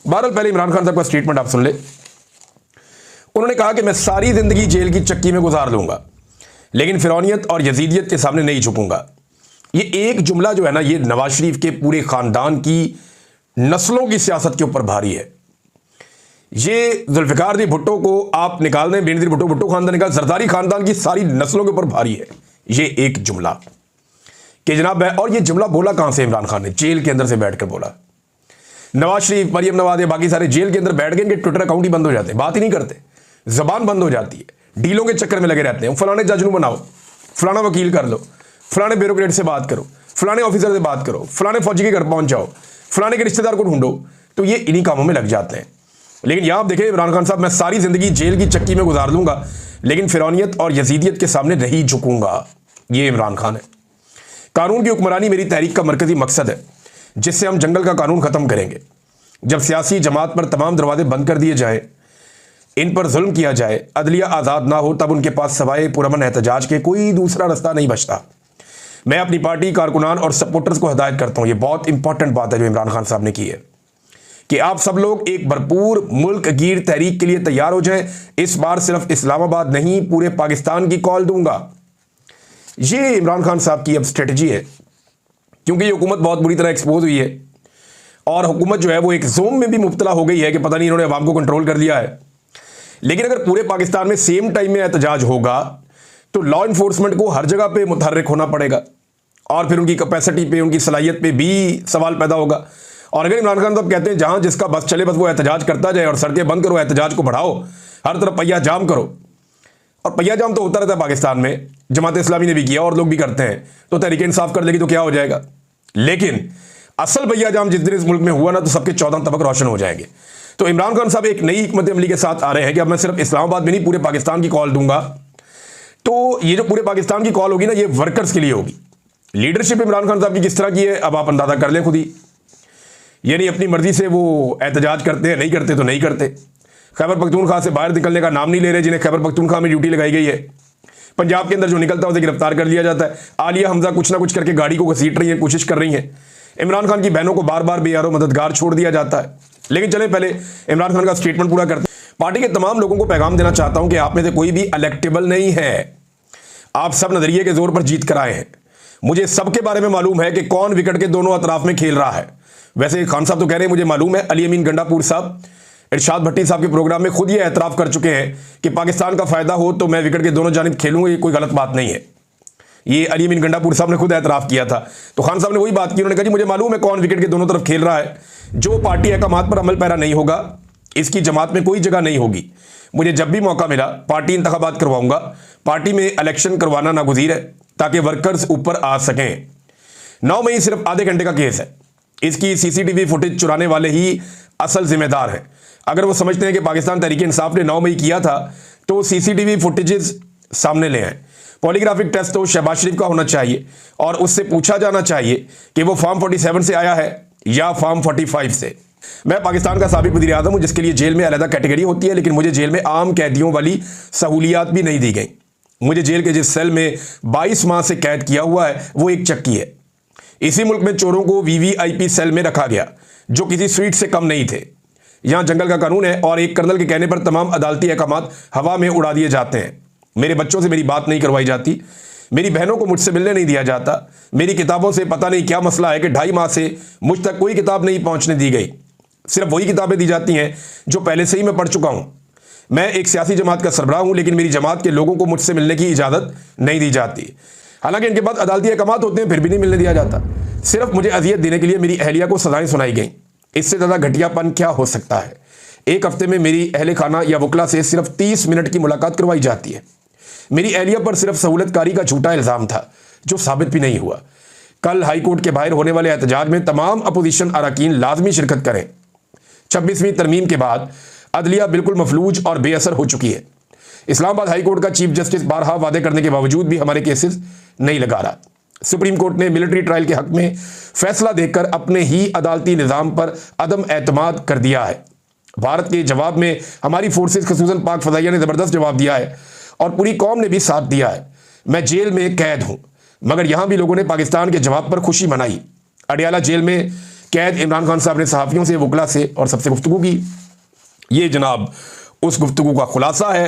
बहरहाल पहले इमरान खान साहब का स्टेटमेंट आप सुन ले। उन्होंने कहा कि मैं सारी जिंदगी जेल की चक्की में गुजार लूंगा लेकिन फिरौनियत और यजीदियत के सामने नहीं झुकूंगा। ये एक जुमला जो है ना, ये नवाज शरीफ के पूरे खानदान की नस्लों की सियासत के ऊपर भारी है। ये जुल्फिकार जी भुट्टो को आप निकाल दें, बेनजीर भुट्टो, भुट्टो खानदान निकाल, जरदारी खानदान की सारी नस्लों के ऊपर भारी है ये एक जुमला कि जनाब है। और ये जुमला बोला कहां से? इमरान खान ने जेल के अंदर से बैठकर बोला। नवाज शरीफ, मरियम नवाज, बाकी सारे जेल के अंदर बैठ गए, इनके ट्विटर अकाउंट ही बंद हो जाते हैं, बात ही नहीं करते, जबान बंद हो जाती है, डीलों के चक्कर में लगे रहते हैं। फलाने जज ਨੂੰ बनाओ, फलाना वकील कर लो, फलाने ब्यूरोक्रेट से बात करो, फलाने ऑफिसर से बात करो, फलाने फौजी के घर पहुंच जाओ, फलाने के रिश्तेदार को ढूंढो, तो ये इन्हीं कामों में लग जाते हैं। लेकिन यहां आप देखें इमरान खान साहब, मैं सारी जिंदगी जेल की चक्की में गुजार लूंगा लेकिन फिरौनियत और यजीदियत के सामने नहीं झुकूंगा। ये इमरान खान है। कानून की हुक्मरानी मेरी तहरीक का मरकजी मकसद है जिससे हम जंगल का कानून खत्म करेंगे। जब सियासी जमात पर तमाम दरवाजे बंद कर दिए जाए, इन पर जुल्म किया जाए, अदलिया आज़ाद ना हो, तब उनके पास सवाए पुरअमन एहतजाज के कोई दूसरा रास्ता नहीं बचता। मैं अपनी पार्टी, कारकुनान और सपोर्टर्स को हिदायत करता हूं, ये बहुत इंपॉर्टेंट बात है जो इमरान खान साहब ने की है, कि आप सब लोग एक भरपूर मुल्क गिर तहरीक के लिए तैयार हो जाएं। इस बार सिर्फ इस्लामाबाद नहीं, पूरे पाकिस्तान की कॉल दूंगा। ये इमरान खान साहब की अब स्ट्रेटजी है, क्योंकि ये हुकूमत बहुत बुरी तरह एक्सपोज हुई है और हुकूमत जो है वो एक जोम में भी मुब्तला हो गई है कि पता नहीं इन्होंने अवाम को कंट्रोल कर लिया है। लेकिन अगर पूरे पाकिस्तान में सेम टाइम में एहतजाज होगा तो लॉ इन्फोर्समेंट को हर जगह पे मुतहर्रिक होना पड़ेगा और फिर उनकी कैपेसिटी पे, उनकी सलाहियत पे भी सवाल पैदा होगा। और अगर इमरान खान साहब कहते हैं जहां जिसका बस चले बस वो एहतजाज करता जाए और सड़कें बंद करो, एहतजाज को बढ़ाओ, हर तरफ पहिया जाम करो, और पहिया जाम तो होता रहता है पाकिस्तान में, जमात इस्लामी ने भी किया और लोग भी करते हैं, तो तहरीक इंसाफ कर लेगी तो क्या हो जाएगा। लेकिन असल पहिया जाम जिस दिन इस मुल्क में हुआ ना, तो सबके 14 तबक रोशन हो जाएंगे। तो इमरान खान साहब एक नई हिकमत अमली के साथ आ रहे हैं कि अब मैं सिर्फ इस्लामाबाद में नहीं, पूरे पाकिस्तान की कॉल दूंगा। तो ये जो पूरे पाकिस्तान की कॉल होगी ना, ये वर्कर्स के लिए होगी। लीडरशिप इमरान खान साहब की किस तरह की है अब आप अंदाजा कर लें खुद ही। यानी अपनी मर्जी से वो एहतजाज करते हैं, नहीं करते तो नहीं करते। खैबर पख्तूनख्वा से बाहर निकलने का नाम नहीं ले रहे, जिन्हें खैबर पख्तूनख्वा में ड्यूटी लगाई गई है। पंजाब के अंदर जो निकलता है उसे गिरफ्तार कर लिया जाता है। आलिया हमजा कुछ ना कुछ करके गाड़ी को घसीट रही है, कोशिश कर रही है। इमरान खान की बहनों को बार बार बेयारो मददगार छोड़ दिया जाता है। लेकिन चले पहले इमरान खान का स्टेटमेंट पूरा करते हैं। पार्टी के तमाम लोगों को पैगाम देना चाहता हूं कि आप में से कोई भी इलेक्टेबल नहीं है। आप सब नजरिए के जोर पर जीत कर आए हैं। मुझे सबके बारे में मालूम है कि कौन विकेट के दोनों अतराफ में खेल रहा है। वैसे खान साहब तो कह रहे हैं मुझे मालूम है। अली अमीन गंडापुर साहब इरशाद भट्टी साहब के प्रोग्राम में खुद ये एतराफ कर चुके हैं कि पाकिस्तान का फायदा हो तो मैं विकेट के दोनों जानिब खेलूंगा, ये कोई गलत बात नहीं है। ये अली अमीन गंडापुर साहब ने खुद एतराफ किया था। तो खान साहब ने वही बात की, उन्होंने कहा जी मुझे मालूम है कौन विकेट के दोनों तरफ खेल रहा है। जो पार्टी अहकामात पर अमल पैरा नहीं होगा, इसकी जमात में कोई जगह नहीं होगी। मुझे जब भी मौका मिला पार्टी इंतखाबात करवाऊंगा। पार्टी में इलेक्शन करवाना नागुज़ीर है ताकि वर्कर्स ऊपर आ सकें। 9 मई सिर्फ आधे घंटे का केस है। इसकी सीसीटीवी फुटेज चुराने वाले ही असल जिम्मेदार हैं। अगर वो समझते हैं कि पाकिस्तान तहरीक इंसाफ ने 9 मई किया था तो सीसीटीवी फुटेजेस सामने ले आए। पॉलीग्राफिक टेस्ट तो शहबाज शरीफ का होना चाहिए और उससे पूछा जाना चाहिए कि वो फॉर्म 47 से आया है या फॉर्म 45 से। मैं पाकिस्तान का साबिक वज़ीर आज़म हूं जिसके लिए जेल में अलग कैटेगरी होती है, लेकिन मुझे जेल में आम कैदियों वाली सहूलियात भी नहीं दी गई। मुझे जेल के जिस सेल में 22 माह से कैद किया हुआ है वो एक चक्की है। इसी मुल्क में चोरों को वीवीआईपी सेल में रखा गया जो किसी स्वीट से कम नहीं थे। यहां जंगल का कानून है और एक कर्नल के कहने पर तमाम अदालती अहकामात हवा में उड़ा दिए जाते हैं। मेरे बच्चों से मेरी बात नहीं करवाई जाती, मेरी बहनों को मुझसे मिलने नहीं दिया जाता, मेरी किताबों से पता नहीं क्या मसला है कि 2.5 माह से मुझ तक कोई किताब नहीं पहुंचने दी गई। सिर्फ वही किताबें दी जाती हैं जो पहले से ही मैं पढ़ चुका हूं। मैं एक सियासी जमात का सरबराह हूं, लेकिन मेरी जमात के लोगों को मुझसे मिलने की इजाज़त नहीं दी जाती। हालांकि इनके पास अदालती अहकामात होते हैं, फिर भी नहीं मिलने दिया जाता। सिर्फ मुझे अजियत देने के लिए मेरी अहलिया को सजाएं सुनाई गई। इससे ज़्यादा घटियापन क्या हो सकता है। एक हफ्ते में मेरी अहले खाना या वकला से सिर्फ 30 मिनट की मुलाकात करवाई जाती है। मेरी अहलिया पर सिर्फ सहूलतकारी का झूठा इल्ज़ाम था जो साबित भी नहीं हुआ। कल हाई कोर्ट के बाहर होने वाले एहतजाज में तमाम अपोजिशन अरकान लाजमी शिरकत करें। 26वीं तरमीम के बाद अदलिया बिल्कुल मफलूज और बेअसर हो चुकी है। इस्लामाबाद हाई कोर्ट का चीफ जस्टिस बारहा वादे करने के बावजूद भी हमारे केसेस नहीं लगा रहा। सुप्रीम कोर्ट ने मिलिट्री ट्रायल के हक में फैसला देकर अपने ही अदालती निज़ाम पर अदम एतमाद कर दिया है। भारत के जवाब में हमारी फोर्सेस खसूसन पाक फजाइया ने ज़बरदस्त जवाब दिया है और पूरी कौम ने भी साथ दिया है। मैं जेल में कैद हूं, मगर यहां भी लोगों ने पाकिस्तान के जवाब पर खुशी मनाई। अडियाला जेल में कैद इमरान खान साहब ने सहाफ़ियों से, वकला से और सबसे गुफ्तगू की। ये जनाब उस गुफ्तगू का खुलासा है।